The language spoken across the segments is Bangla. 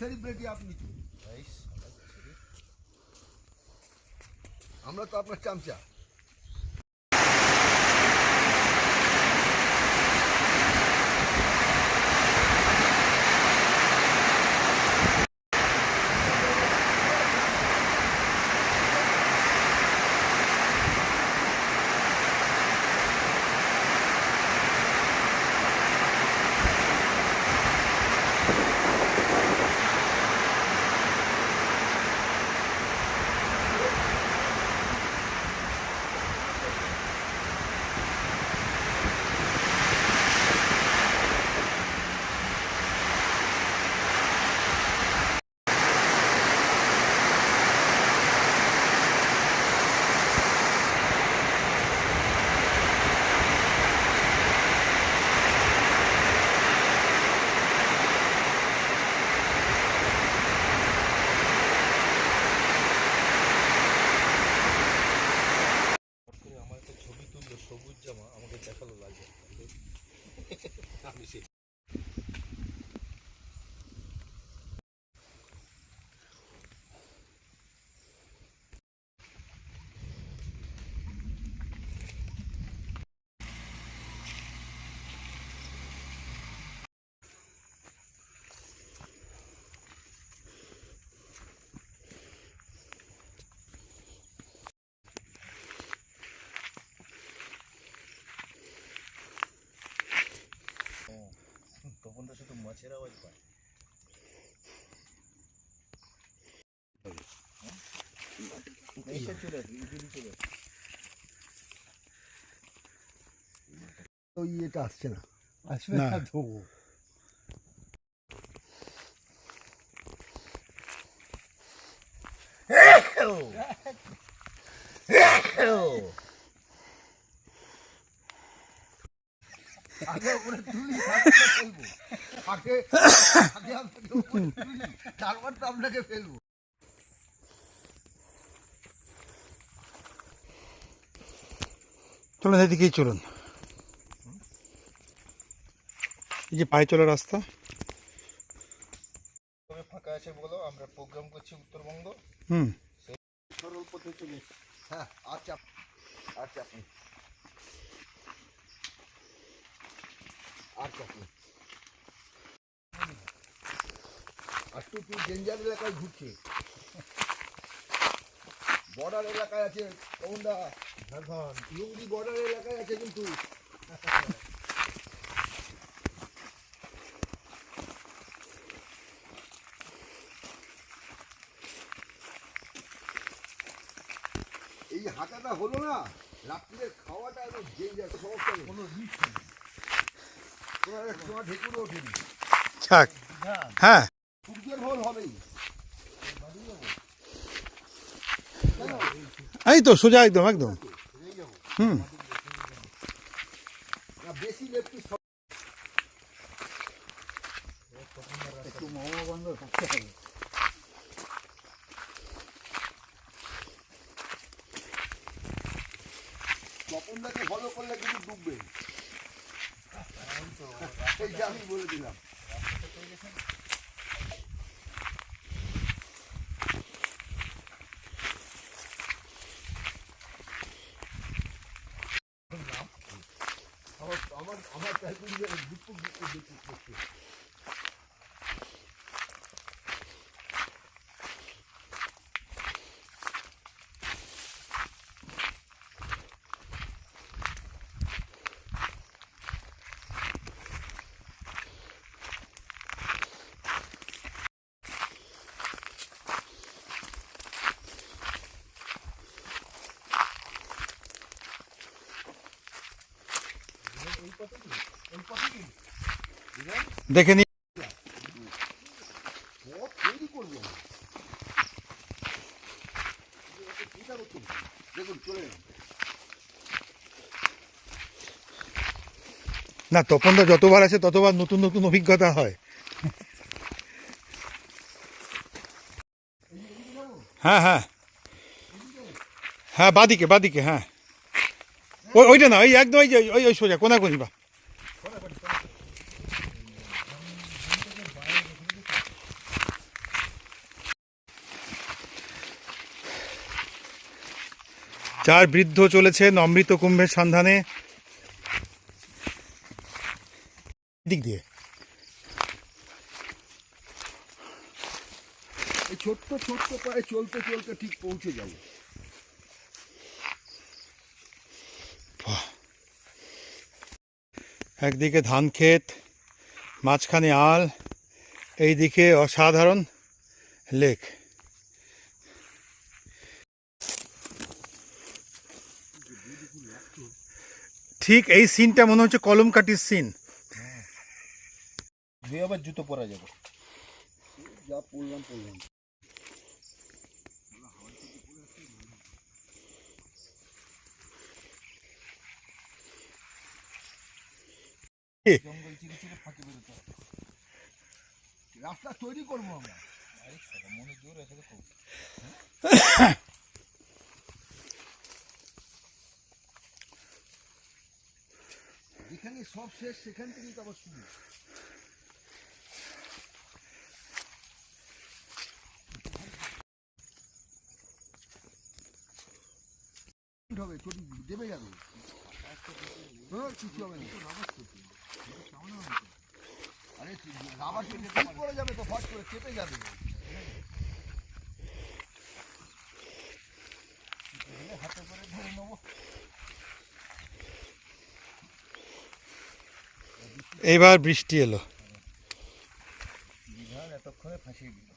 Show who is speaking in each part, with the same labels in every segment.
Speaker 1: সেলিব্রিটি আপনি তো, আমরা তো আপনার চামচা। সবুজ জামা আমাকে দেখালো লাগবে আমি সেই তপনটা শুধু মাছের আওয়াজ পায়। ইয়েটা আসছে না, আসবে না তো। আগে উপরে তুলি ফেলবো, আগে তারপর তো আপনাকে ফেলবো।
Speaker 2: চলুন এদিকেই চলুন, এই যে পায়ে চলার রাস্তা।
Speaker 1: ফাঁকা আছে বলো, আমরা প্রোগ্রাম করছি উত্তরবঙ্গ। সরল পথে চলে। হ্যাঁ আচ্ছা আচ্ছা আপনি আচ্ছা আপনি আর তুই ডেঞ্জার এলাকায় ঘুরছে, বর্ডার এলাকায় আছে কোনটা ঝাড়খণ্ড লুঙ্গি বর্ডার এলাকায় আছে কিন্তু। এই হাঁটাটা হলো না, রাত্রিরে খাওয়াটা একদম ডেঞ্জার, সমস্যা নেই, কোনো রিস্ক নেই। তোমার এক সময় ঢেকুরে ওঠেনি।
Speaker 2: হ্যাঁ
Speaker 1: সূর্যের ভোল হবেই।
Speaker 2: এই তো সোজা একদম একদম।
Speaker 1: বেশি লেপটি একটু মহা বন্ধ থাকতে হবে। তপনদাকে ফলো করলে কিন্তু ডুববে, এইটা আমি বলে দিলাম। আমার
Speaker 2: দেখে নি
Speaker 1: তৈরি করবো দেখুন চলে
Speaker 2: না, তপনদা যতবার আছে ততবার নতুন নতুন অভিজ্ঞতা হয়। হ্যাঁ হ্যাঁ হ্যাঁ, বাদিকে বাদিকে, হ্যাঁ ওইটা না, ওই একদম ওই যে ওই সোজা কোনাকুনি বা। চার বৃদ্ধ চলেছেন অমৃত কুম্ভের সন্ধানে। দিক দিয়ে
Speaker 1: এই ছোট্ট ছোট্ট পায়ে চলতে চলতে ঠিক পৌঁছে যাবে।
Speaker 2: একদিকে ধান ক্ষেত, মাঝখানে আল, এইদিকে অসাধারণ লেক। ঠিক এই সিনটা মনে হচ্ছে কলমকাঠির সিন।
Speaker 3: আবার জুতো পরা যাবে।
Speaker 1: যা পড়লাম।
Speaker 3: জঙ্গল চিকে চিকে ফাঁকে বেরোতে হবে।
Speaker 1: রাস্তা তৈরি করবো আমরা।
Speaker 3: মনে জোর আছে তো।
Speaker 1: যেখানে সব শেষ সেখান থেকেই তো আবার শুরু। হবে চটি দেবে যাবে, কিছু হবে না। আরে রাবার ঠিক করে যাবে তো, ফট করে কেটে যাবে।
Speaker 3: হাতে করে ধরে নেবো।
Speaker 2: এবার বৃষ্টি এলো।
Speaker 3: বিধান এতক্ষণে ফাঁসিয়ে দিল।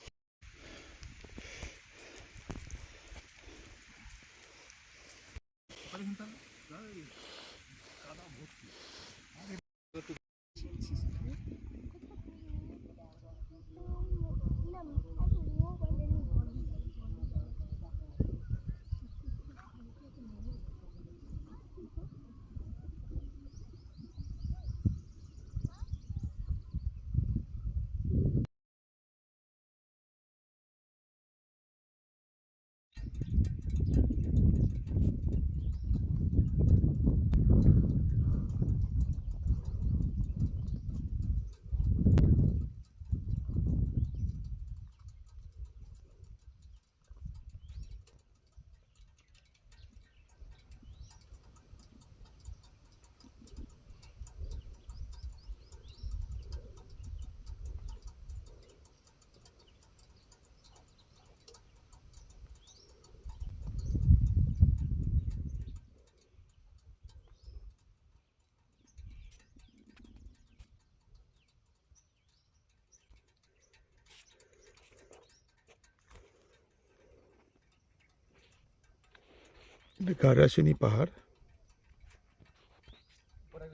Speaker 2: গারাসিনী পাহাড়।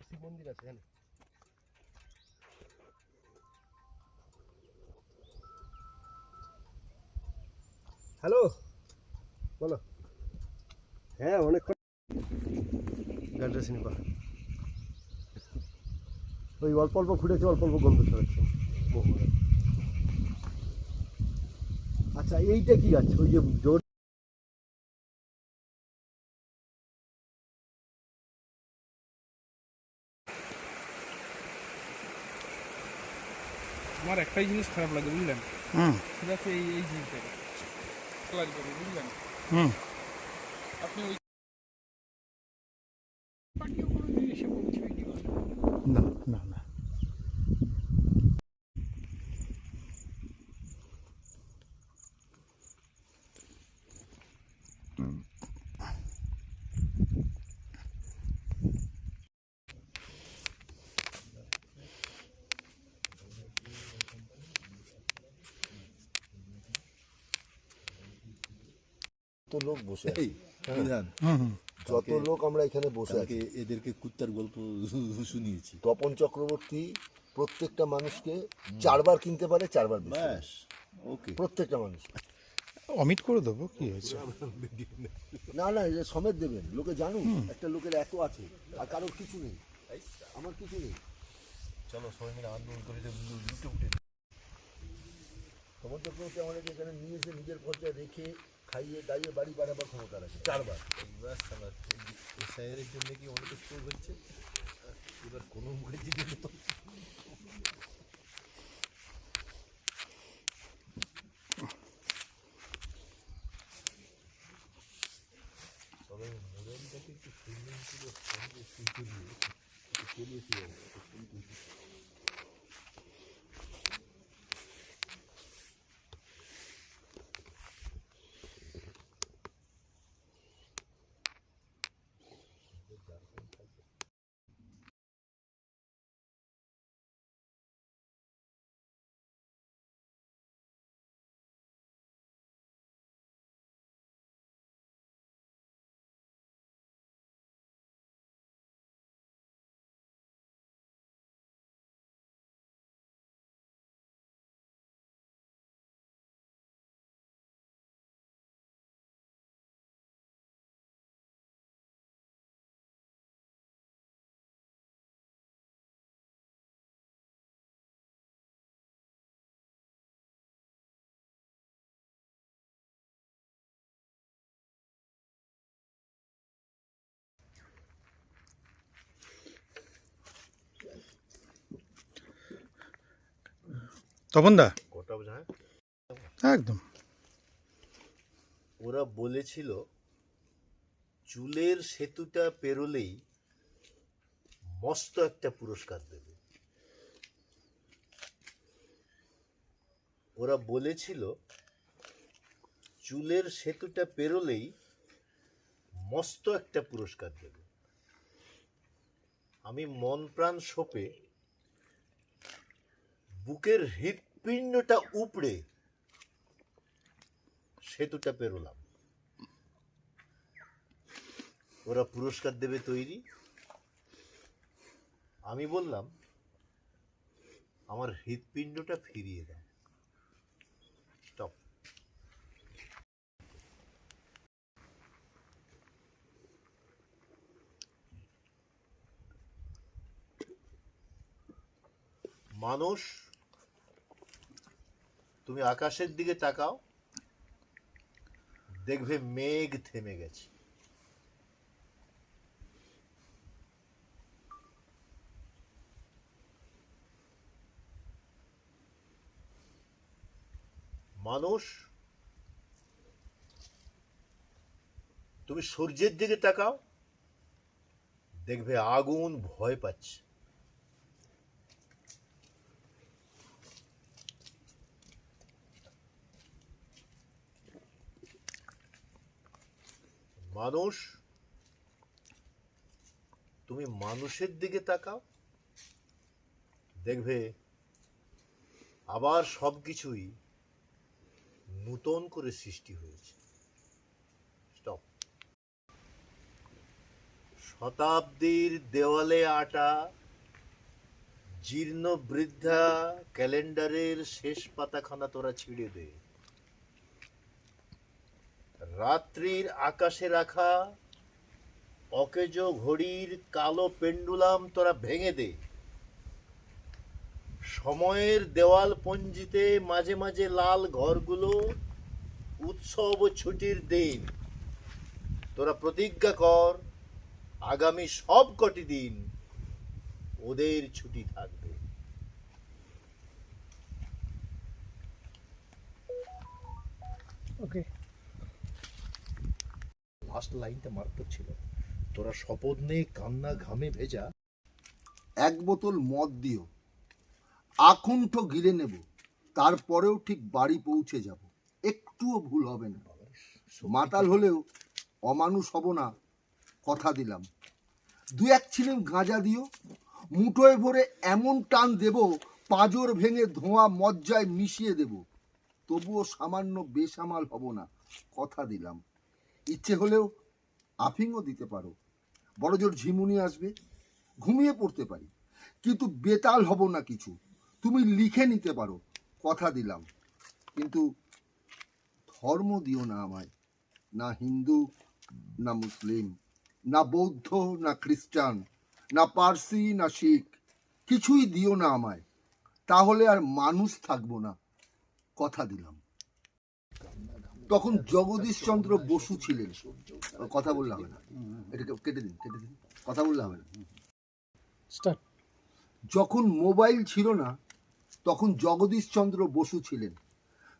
Speaker 3: শিব মন্দির আছে জানেন।
Speaker 1: হ্যালো, বলো। হ্যাঁ, অনেকক্ষণ।
Speaker 3: গাড্রাসিনী পাহাড়।
Speaker 1: ওই অল্প অল্প ফুটেছে, অল্প অল্প গন্ধ ছড়াচ্ছে। আচ্ছা, এইটা কি আছে? ওই যে জোর
Speaker 4: আমার একটাই জিনিস খারাপ লাগে বুঝলেন,
Speaker 2: হুম
Speaker 4: সেটা হচ্ছে এই জিনিসটা লাগবে বুঝলেন। আপনি ওই পাখিও কোনো দিন এসে পৌঁছবে কি করে?
Speaker 2: না না না,
Speaker 5: যত লোক বসে আছে,
Speaker 3: বিধান
Speaker 5: যত লোক আমরা এখানে বসে আছি,
Speaker 3: এদেরকে কুত্তার গল্প শুনিয়েছি।
Speaker 5: তপন চক্রবর্তী প্রত্যেকটা মানুষকে 4 বার কিনতে পারে, 4 বার বেশি।
Speaker 3: ব্যাস, ওকে।
Speaker 5: প্রত্যেকটা মানুষ।
Speaker 2: অমিট করে দেবো, কি হয়েছে?
Speaker 5: না না, এটা সমেত দেবেন, লোকে জানুন একটা লোকের এত আছে আর কারোর কিছু নেই, আমার কিছু নেই।
Speaker 3: চলো সবাই মিলে আন্দোলন করে লুটে উঠে।
Speaker 5: তপন চক্রবর্তী আমাদেরকে এখানে নিয়ে এসে নিজের পর্যায়ে রেখে খাইয়ে দাইয়ে বাড়ি বাড়াবার ক্ষমতা রাখে 4 বার।
Speaker 3: ব্যাস আমার এসআইয়ের জন্য কি অনেক স্কোর হচ্ছে, এবার কোনো মুখে জিজ্ঞেস তো সবাই
Speaker 2: তপনদা
Speaker 3: কটা বোঝায়?
Speaker 2: একদম
Speaker 3: ওরা বলেছিল চুলের সেতুটা পেরোলেই মস্ত একটা পুরস্কার দেবে। ওরা বলেছিল চুলের সেতুটা পেরোলেই মস্ত একটা পুরস্কার দেবে। আমি মন প্রাণ সপে বুকের হৃৎপিণ্ডটা উপড়ে সেতুটা পেরোলাম। ওরা পুরস্কার দেবে তৈরি। আমি বললাম আমার হৃৎপিণ্ডটা ফিরিয়ে দাও। স্টপ। মানুষ, তুমি আকাশের দিকে তাকাও, দেখবে মেঘ থেমে গেছে। মানুষ, তুমি সূর্যের দিকে তাকাও, দেখবে আগুন ভয় পাচ্ছে। মানুষ, তুমি মানুষের দিকে তাকাও, দেখবে আবার সবকিছুই নূতন করে সৃষ্টি হয়েছে। স্টপ। শতাব্দীর দেওয়ালে আটা জীর্ণ বৃদ্ধা ক্যালেন্ডারের শেষ পাতাখানা তোরা ছিঁড়ে দে। রাত্রির আকাশে রাখা অকেজ ঘড়ির কালো পেন্ডুলাম তোরা ভেঙে দে। সময়ের দেওয়াল পঞ্জিতে মাঝে মাঝে লাল ঘরগুলো উৎসব ও ছুটির দিন। তোরা প্রতিজ্ঞা কর আগামী সব কটি দিন ওদের ছুটি থাকবে।
Speaker 4: ওকে,
Speaker 3: লাস্ট লাইনটা মারাত্মক ছিল। তোরা শপথ নে কান্না ঘামে ভেজা।
Speaker 5: এক বোতল মদ দিও, আকুণ্ঠ গিলে নেব, তারপরেও ঠিক বাড়ি পৌঁছে যাব, একটুও ভুল হবে না। মাতাল হলেও অমানুষ হব না, কথা দিলাম। দু এক ছিলেন গাঁজা দিও, মুঠোয় ভরে এমন টান দেব, পাঁজর ভেঙে ধোঁয়া মজ্জায় মিশিয়ে দেব, তবুও সামান্য বেসামাল হব না, কথা দিলাম। ইচ্ছে হলেও আফিংও দিতে পারো, বড় জোর ঝিমুনি আসবে, ঘুমিয়ে পড়তে পারি, কিন্তু বেতাল হব না কিছু। তুমি লিখে নিতে পারো, কথা দিলাম। কিন্তু ধর্ম দিও না আমায়, না হিন্দু না মুসলিম, না বৌদ্ধ না খ্রিস্টান, না পার্সি না শিখ, কিছুই দিও না আমায়, তাহলে আর মানুষ থাকবো না, কথা দিলাম। তখন জগদীশচন্দ্র বসু ছিলেন। কথা বললে হবে না, এটাকে কেটে দিন, কথা বললে হবে না।
Speaker 4: স্টার্ট।
Speaker 5: যখন মোবাইল ছিল না তখন জগদীশচন্দ্র বসু ছিলেন,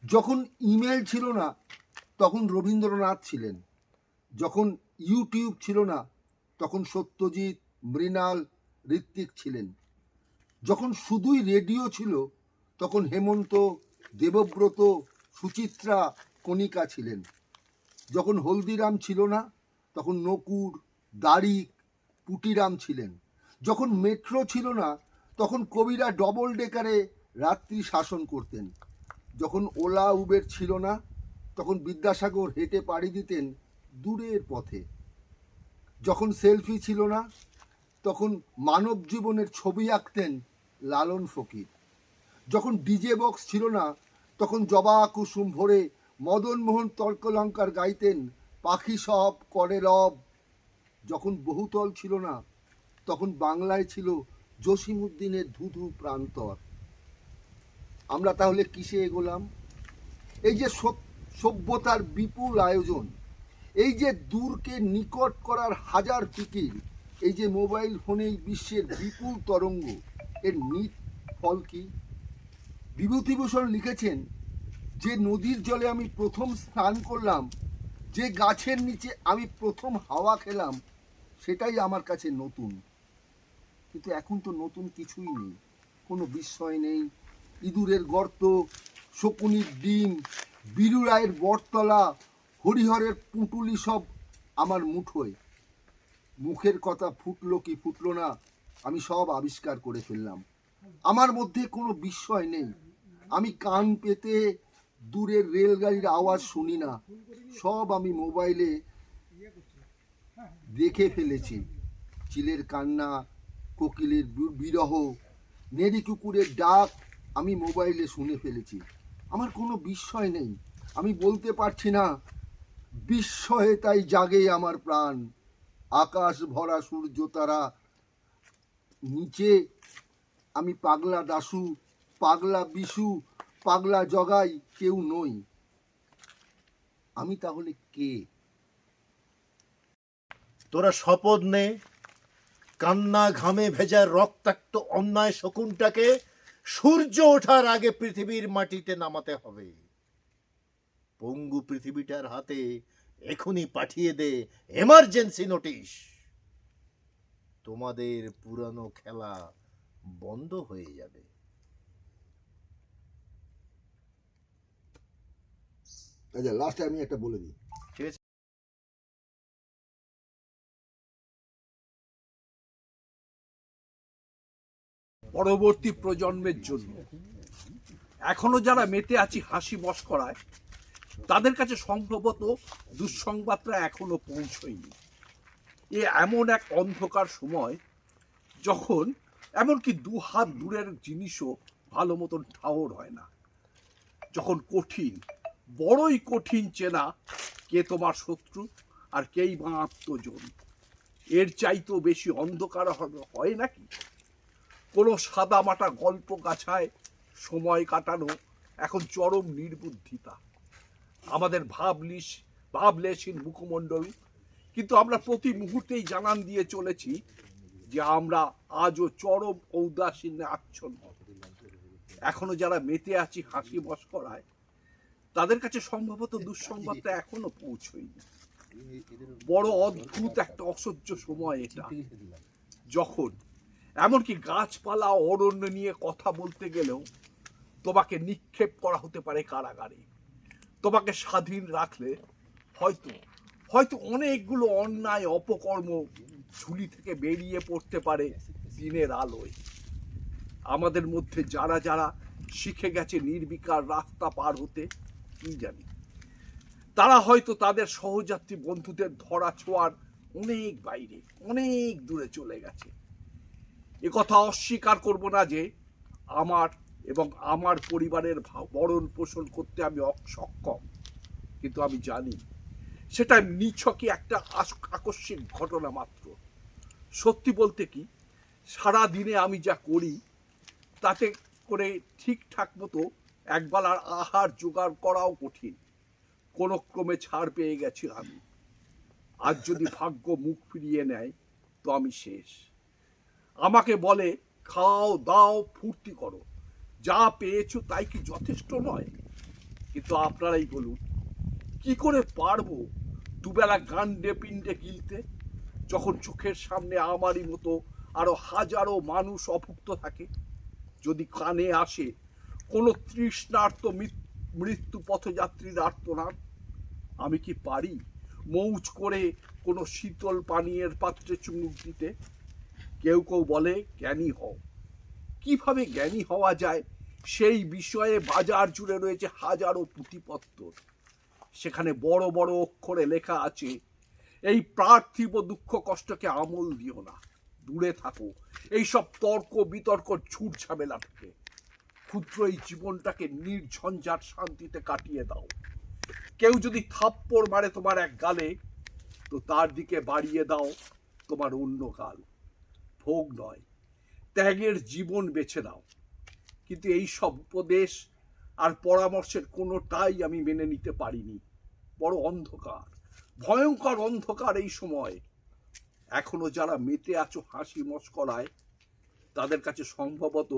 Speaker 5: যখন ইমেল ছিল না তখন রবীন্দ্রনাথ ছিলেন, যখন ইউটিউব ছিল না তখন সত্যজিৎ, মৃণাল, ঋত্বিক ছিলেন। যখন শুধুই রেডিও ছিল তখন হেমন্ত, দেবব্রত, সুচিত্রা, কণিকা ছিলেন। যখন হলদিরাম ছিল না তখন নকুর, দারিক, পুটিরাম ছিলেন। যখন মেট্রো ছিল না তখন কবিরা ডবল ডেকারে রাত্রি শাসন করতেন। যখন ওলা উবের ছিল না তখন বিদ্যাসাগর হেঁটে পাড়ি দিতেন দূরের পথে। যখন সেলফি ছিল না তখন মানব জীবনের ছবি আঁকতেন লালন ফকির। যখন ডিজে বক্স ছিল না তখন জবা কুসুম ভরে মদনমোহন তর্কলঙ্কার গাইতেন পাখি সব করে রব। যখন বহুতল ছিল না তখন বাংলায় ছিল জসিমউদ্দিনের ধুধু প্রান্তর। আমরা তাহলে কিসে এগোলাম? এই যে সভ্যতার বিপুল আয়োজন, এই যে দূরকে নিকট করার হাজার ফিকির, এই যে মোবাইল ফোনেই বিশ্বের বিপুল তরঙ্গ, এর নিট ফল কি? বিভূতিভূষণ লিখেছেন, যে নদীর জলে আমি প্রথম স্নান করলাম, যে গাছের নিচে আমি প্রথম হাওয়া খেলাম, সেটাই আমার কাছে নতুন। কিন্তু এখন তো নতুন কিছুই নেই, কোনো বিস্ময় নেই। ইঁদুরের গর্ত, শকুনির ডিম, বীরু রায়ের বটতলা, হরিহরের পুঁটুলি সব আমার মুঠোয়। মুখের কথা ফুটলো কি ফুটলো না, আমি সব আবিষ্কার করে ফেললাম। আমার মধ্যে কোনো বিস্ময় নেই। আমি কান পেতে দূরের রেলগাড়ির আওয়াজ শুনি না, সব আমি মোবাইলে দেখে ফেলেছি। চিলের কান্না, কোকিলের বিরহ, নেড়ি কুকুরের ডাক আমি মোবাইলে শুনে ফেলেছি। আমার কোনো বিস্ময় নেই। আমি বলতে পারছি না বিস্ময়ে তাই জাগে আমার প্রাণ। আকাশ ভরা সূর্য তারা, নিচে আমি পাগলা দাশু, পাগলা বিশু, পাগলা জগাই কেউ নই। আমি তাহলে কে?
Speaker 3: তোরা শপথ নে, কান্না ঘামে ভেজা রক্তাক্ত অন্যায় শকুনটাকে সূর্য ওঠার আগে পৃথিবীর মাটিতে নামাতে হবে। পঙ্গু পৃথিবীটার হাতে এখনই পাঠিয়ে দে এমার্জেন্সি নোটিশ। তোমাদের পুরানো খেলা বন্ধ হয়ে যাবে।
Speaker 5: আচ্ছা, লাস্টে আমি একটা বলে দিই।
Speaker 3: ঠিক আছে।
Speaker 4: পরবর্তী প্রজন্মের জন্য এখনো যারা মেতে আছি হাসি মশকরায়, তাদের কাছে সম্ভবত দুঃসংবাদটা এখনো পৌঁছয়নি। এ এমন এক অন্ধকার সময় যখন এমনকি 2 হাত দূরের জিনিসও ভালো মতন ঠাওর হয় না, যখন কঠিন, বড়ই কঠিন চেনা কে তোমার শত্রু আর কেই বা আত্মজন। এর চাইতেও বেশি অন্ধকার হয় নাকি? কোনো সাদামাটা গল্প গাছায় সময় কাটানো এখন চরম নির্বুদ্ধিতা। আমাদের ভাবলেশহীন মুখমণ্ডল, কিন্তু আমরা প্রতি মুহূর্তেই জানান দিয়ে চলেছি যে আমরা আজও চরম ঔদাসীন্যে আচ্ছন্ন। এখনো যারা মেতে আছি হাসি মশকরায়, তাদের কাছে সম্ভবত দুঃসংবাদটা এখনো পৌঁছয়নি। বড় অদ্ভুত একটা অসহ্য সময় এটা, যখন এমনকি গাছপালা অরণ্য নিয়ে কথা বলতে গেলেও তোমাকে নিক্ষেপ করা হতে পারে কারাগারে। তোমাকে স্বাধীন রাখলে হয়তো অনেকগুলো অন্যায় অপকর্ম ঝুলি থেকে বেরিয়ে পড়তে পারে দিনের আলোয়। আমাদের মধ্যে যারা যারা শিখে গেছে নির্বিকার রাস্তা পার হতে, কি জানি, তারা হয়তো তাদের সহযাত্রী বন্ধুদের ধরা ছোঁয়ার অনেক বাইরে, অনেক দূরে চলে গেছে। একথা অস্বীকার করব না যে আমার এবং আমার পরিবারের ভরণ পোষণ করতে আমি অসক্ষম, কিন্তু আমি জানি সেটা নিছকই একটা আকস্মিক ঘটনা মাত্র। সত্যি বলতে কি, সারা দিনে আমি যা করি তাতে করে ঠিকঠাক মতো একবেলার আহার জোগাড় করাও কঠিন। কোনো ক্রমে ছাড় পেয়ে গেছি আমি। আজ যদি ভাগ্য মুখ ফিরিয়ে নেয় তো আমি শেষ। আমাকে বলে খাও দাও ফুর্তি করো, যা পেয়েছো তাই কি যথেষ্ট নয়? কিন্তু আপনারাই বলুন, কি করে পারবো দুবেলা গান্ডে পিণ্ডে গিলতে যখন চোখের সামনে আমারই মতো আরো হাজারো মানুষ অভুক্ত থাকে? যদি কানে আসে কোনো তৃষ্ণার্ত মৃত্যু পথযাত্রীর আর্তনাদ, আমি কি পারি মৌজ করে কোনো শীতল পানীয়ের পাত্রে চুমুক দিতে? কেউ কেউ বলে জ্ঞানী হও। কিভাবে জ্ঞানী হওয়া যায় সেই বিষয়ে বাজার জুড়ে রয়েছে হাজারো পুঁথিপত্র। সেখানে বড় বড় অক্ষরে লেখা আছে, এই পার্থিব দুঃখ কষ্টকে আমল দিও না, দূরে থাকো এইসব তর্ক বিতর্ক ঝুট ঝামেলা থেকে। ক্ষুদ্র এই জীবনটাকে নির্ঝঞ্ঝাট শান্তিতে কাটিয়ে দাও। কেউ যদি থাপ্পড় মারে তোমার এক গালে, তো তার দিকে বাড়িয়ে দাও তোমার অন্য গাল। ভোগ নয়, ত্যাগের জীবন বেছে দাও। কিন্তু এই সব উপদেশ আর পরামর্শের কোনোটাই আমি মেনে নিতে পারিনি। বড় অন্ধকার, ভয়ঙ্কর অন্ধকার এই সময়। এখনো যারা মেতে আছো হাসি মস্করায়, তাদের কাছে সম্ভবত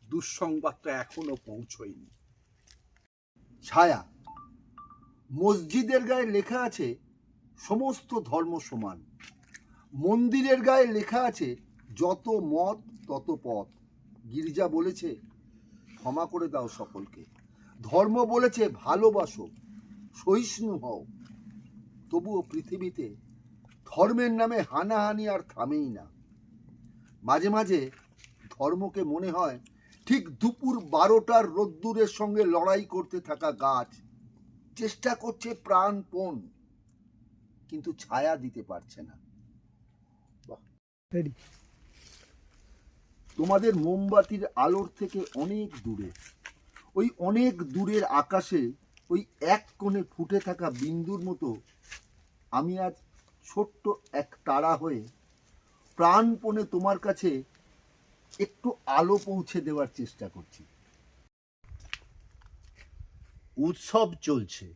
Speaker 4: দুঃসংবাদটা এখনো পৌঁছয়নি।
Speaker 5: ছায়া, মসজিদের গায়ে লেখা আছে সমস্ত ধর্ম সমান। মন্দিরের গায়ে লেখা আছে যত মত তত পথ। গির্জা বলেছে ক্ষমা করে দাও সকলকে। ধর্ম বলেছে ভালোবাসো, সহিষ্ণু হও। তবুও পৃথিবীতে ধর্মের নামে হানাহানি আর থামেই না। মাঝে মাঝে ধর্মকে মনে হয় ঠিক দুপুর 12টার রোদ্দুরের সঙ্গে লড়াই করতে থাকা গাছ। চেষ্টা করছে প্রাণপণ, কিন্তু ছায়া দিতে পারছে না। তোমাদের মোমবাতির আলোর থেকে অনেক দূরে, ওই অনেক দূরের আকাশে ওই এক কোণে ফুটে থাকা বিন্দুর মতো আমি আজ ছোট্ট এক তারা হয়ে প্রাণপণে তোমার কাছে একটু আলো পৌঁছে দেওয়ার চেষ্টা করছি।
Speaker 3: উৎসব চলছে,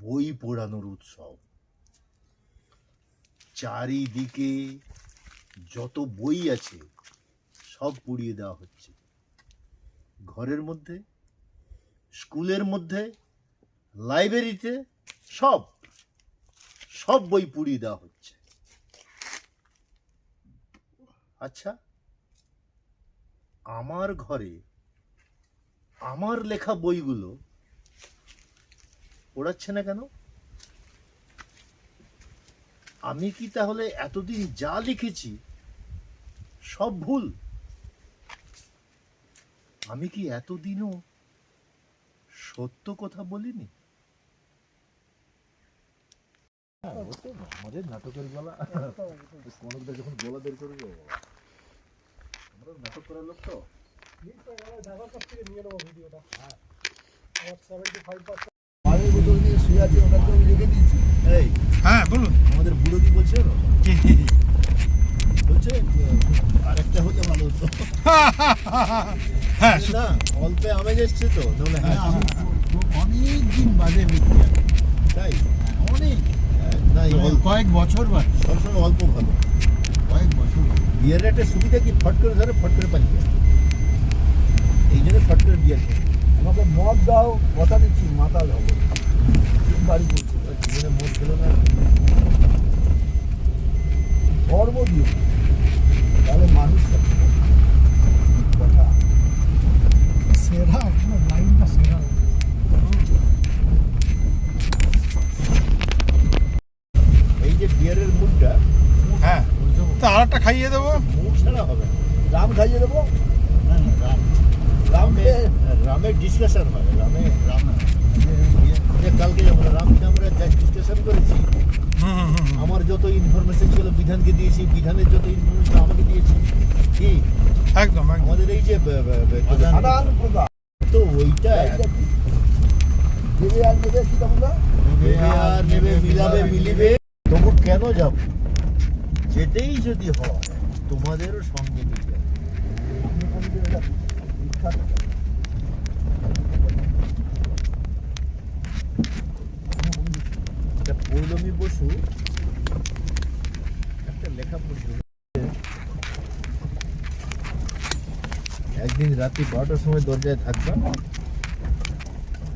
Speaker 3: বই পড়ানোর উৎসব। চারিদিকে যত বই আছে সব পুড়িয়ে দেওয়া হচ্ছে। ঘরের মধ্যে, স্কুলের মধ্যে, লাইব্রেরিতে সব সব বই পুড়িয়ে দেওয়া হচ্ছে। আচ্ছা, আমার ঘরে আমার লেখা বইগুলো পড়াচ্ছে না কেন? আমি কি তাহলে এতদিন যা লিখেছি সব ভুল? আমি কি এতদিনও সত্য কথা বলিনি? আমাদের নাটকের গলা কনকদা যখন গলা বের করবো, আমরা নাটক করার লোক তো।
Speaker 1: পানির বোতল নিয়ে শুয়ে আছে, ওটাকে আমি রেখে দিয়েছি।
Speaker 3: এই,
Speaker 2: হ্যাঁ বলুন।
Speaker 3: আমাদের বুড়ো কি বলছে জানো? বলছে আরেকটা হলে ভালো হতো।
Speaker 2: হ্যাঁ,
Speaker 3: না, অল্পে আমেজ এসছে তো। নাহলে হ্যাঁ,
Speaker 6: অনেক দিন বাদে মিথ্যা,
Speaker 3: তাই
Speaker 6: অনেক
Speaker 3: না,
Speaker 6: কয়েক বছর বাদে,
Speaker 3: সবসময় অল্প ভালো।
Speaker 6: কয়েক বছর বাদে।
Speaker 3: বিয়ের একটা সুবিধা কি, ফট করে ধরে ফট করে পালিয়ে যায়। এই জন্য ফট করে বিয়ে করে।
Speaker 1: আমাকে মদ দাও, কথা দিচ্ছি মাতাল হবো। বাড়ি করছি
Speaker 3: জীবনে মদ খেলো না,
Speaker 1: ধর্ম দিও, তাহলে মানুষ কথা।
Speaker 6: সেরা আপনার লাইনটা সেরা।
Speaker 3: এই যে বিয়ারের মুডটা,
Speaker 2: হ্যাঁ, তা আর একটা খাইয়ে দেবো।
Speaker 3: মুড ছাড়া হবে না।
Speaker 1: রাম খাইয়ে দেবো।
Speaker 3: না না, রামের ডিসকাশন হয়। কালকে আমরা রামকে আমরা যা ডিসকাশন করেছি, আমার যত ইনফরমেশন ছিল বিধানকে দিয়েছি, বিধানের যত ইনফরমেশন আমাকে দিয়েছি। কি
Speaker 2: একদম একদম।
Speaker 3: আমাদের এই যে
Speaker 1: আদান প্রদান,
Speaker 3: তো ওইটা
Speaker 1: দেবে আর নেবে, কি বললো?
Speaker 3: নেবে আর নেবে, মিলাবে মিলিবে। তবু কেন যাব? যেতেই যদি হয় তোমাদেরও সঙ্গে নিয়ে যাবে। পৌলমী বসু একটা লেখা পড়ছিল। একদিন রাত্রি 12টার সময় দরজায় থাকবা,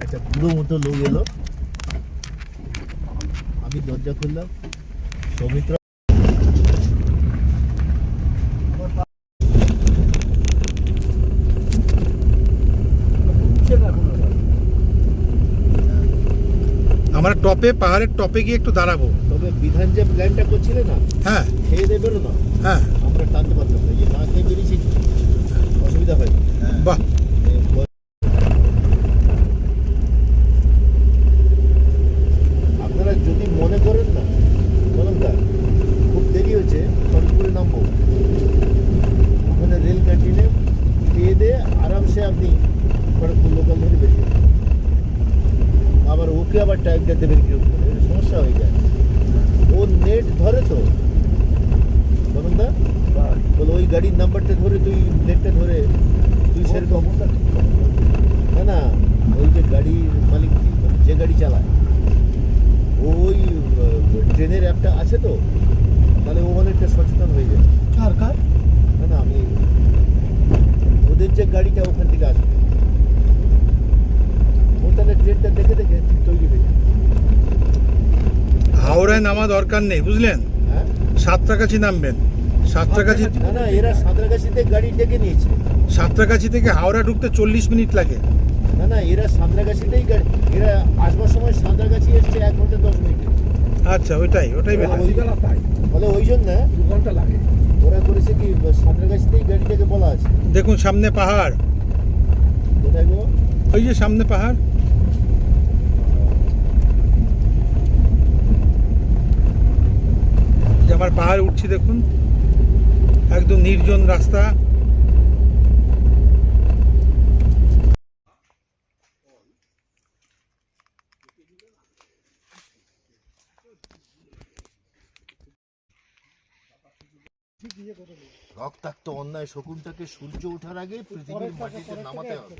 Speaker 3: একটা বুড়ো মতো লোক এলো। আমি দরজা খুললাম, সৌমিত্র
Speaker 2: আমরা টপে, পাহাড়ের টপে গিয়ে একটু দাঁড়াবো।
Speaker 3: তবে বিধান যে প্ল্যানটা করছিলে না,
Speaker 2: হ্যাঁ
Speaker 3: খেয়ে দিয়ে বেরো না,
Speaker 2: হ্যাঁ,
Speaker 3: আমরা টানতে পারতাম না, এই যে না খেয়ে বেরিয়েছি, অসুবিধা হয়নি।
Speaker 2: বাহ।
Speaker 3: আপনারা যদি মনে করেন না বলুনদা খুব দেরি হচ্ছে, খড়গপুরে নামবো, ওখানে রেল ক্যান্টিনে খেয়ে দিয়ে আরামসে আপনি খড়গপুর লোকাল ধরে বেরিয়ে যাবেন। আবার ওকে আবার টাইমটা দেবেন কিরকম করে, এটা সমস্যা হয়ে যায়। ও নেট ধরে তো বলুনদা, বলো ওই গাড়ির নাম্বারটা ধরে তুই নেটটা ধরে তুই সেরকম না না, ওই যে গাড়ির মালিক যে গাড়ি চালায় ওই ট্রেনের অ্যাপটা আছে তো, তাহলে ও অনেকটা সচেতন হয়ে যাবে।
Speaker 6: কার কার
Speaker 3: না না, আমি ওদের যে গাড়িটা ওখান থেকে আসবে, ও তাহলে ট্রেনটা দেখে দেখে তৈরি হয়ে যাবে।
Speaker 2: হাওড়ায় নামা দরকার নেই, বুঝলেন?
Speaker 3: হ্যাঁ,
Speaker 2: সাঁতরাগাছি নামবেন। সাঁতরাগাছি,
Speaker 3: না না, এরা সাঁতরাগাছিতে গাড়ি ডেকে নিয়েছে।
Speaker 2: সাঁতরাগাছি থেকে হাওড়া ঢুকতে 40 মিনিট লাগে।
Speaker 3: না না, এরা সাঁতরাগাছিতেই গাড়ি, এরা আসবার সময় সাঁতরাগাছি এসছে 1 ঘন্টা 10 মিনিটে।
Speaker 2: আচ্ছা, ওইটাই বেটার।
Speaker 4: রাত্রিবেলা তাই
Speaker 3: বলে ওই জন্য
Speaker 4: 2 ঘন্টা লাগে।
Speaker 3: ওরা করেছে কি সাঁতরাগাছিতেই গাড়িটাকে বলা আছে।
Speaker 2: দেখুন সামনে পাহাড়,
Speaker 3: কোথায় গো?
Speaker 2: ওই যে সামনে পাহাড়। যে আমার পাহাড় উঠছি দেখুন, একদম নির্জন রাস্তা।
Speaker 3: রক্তাক্ত অন্যায় শকুনটাকে সূর্য ওঠার আগে পৃথিবীর মাটিতে নামাতে হবে।